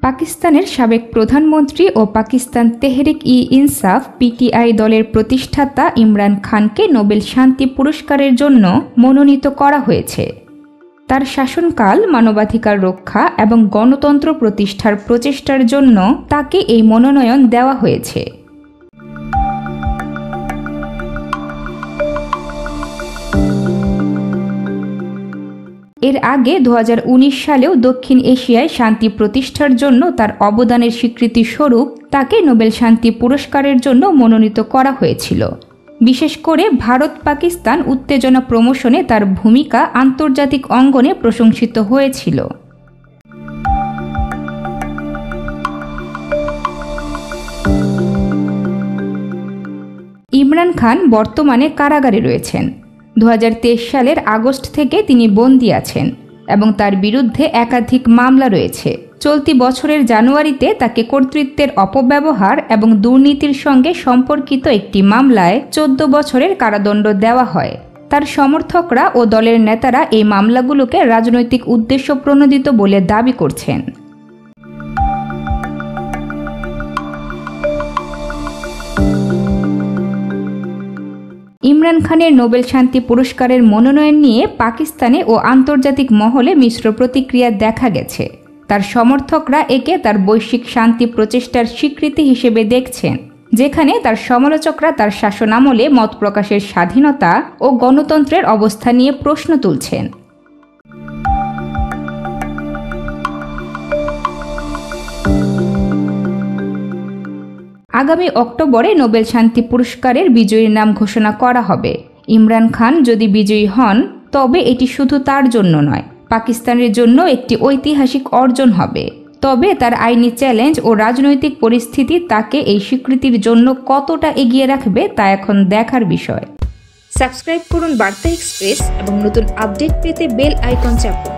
পাকিস্তানের সাবেক প্রধানমন্ত্রী ও পাকিস্তান তেহরিক-ই-ইনসাফ পিটিআই দলের প্রতিষ্ঠাতা ইমরান খানকে নোবেল শান্তি পুরস্কারের জন্য মনোনীত করা হয়েছে। তার শাসনকাল, মানবাধিকার রক্ষা এবং গণতন্ত্র প্রতিষ্ঠার প্রচেষ্টার জন্য তাকে এই মনোনয়ন দেওয়া হয়েছে। এর আগে 2019 সালেও দক্ষিণ এশিয়ায় শান্তি প্রতিষ্ঠার জন্য তার অবদানের স্বীকৃতি স্বরূপ তাকে নোবেল শান্তি পুরস্কারের জন্য মনোনীত করা হয়েছিল। বিশেষ করে ভারত-পাকিস্তান উত্তেজনা প্রশমনে তার ভূমিকা আন্তর্জাতিক অঙ্গনে প্রশংসিত হয়েছিল। ইমরান খান বর্তমানে কারাগারে রয়েছেন। 2023 সালের আগস্ট থেকে তিনি বন্দী আছেন এবং তার বিরুদ্ধে একাধিক মামলা রয়েছে। চলতি বছরের জানুয়ারিতে তাকে কর্তৃত্বের অপব্যবহার এবং দুর্নীতির সঙ্গে সম্পর্কিত একটি মামলায় 14 বছরের কারাদণ্ড দেওয়া হয়। তার সমর্থকরা ও দলের নেতারা এই মামলাগুলোকে রাজনৈতিক উদ্দেশ্য প্রণোদিত বলে দাবি করছেন। ইমরান খানের নোবেল শান্তি পুরস্কারের মনোনয়ন নিয়ে পাকিস্তানে ও আন্তর্জাতিক মহলে মিশ্র প্রতিক্রিয়া দেখা গেছে। তার সমর্থকরা একে তার বৈশ্বিক শান্তি প্রচেষ্টার স্বীকৃতি হিসেবে দেখছেন, যেখানে তার সমালোচকরা তার শাসনামলে মত প্রকাশের স্বাধীনতা ও গণতন্ত্রের অবস্থা নিয়ে প্রশ্ন তুলছেন। আগামী অক্টোবরে নোবেল শান্তি পুরস্কারের বিজয়ীর নাম ঘোষণা করা হবে। ইমরান খান যদি বিজয়ী হন, তবে এটি শুধু তার জন্য নয়, পাকিস্তানের জন্য একটি ঐতিহাসিক অর্জন হবে। তবে তার আইনি চ্যালেঞ্জ ও রাজনৈতিক পরিস্থিতি তাকে এই স্বীকৃতির জন্য কতটা এগিয়ে রাখবে তা এখন দেখার বিষয়। সাবস্ক্রাইব করুন বার্তা এক্সপ্রেস এবং নতুন আপডেট পেতে বেল আইকন চাপুন।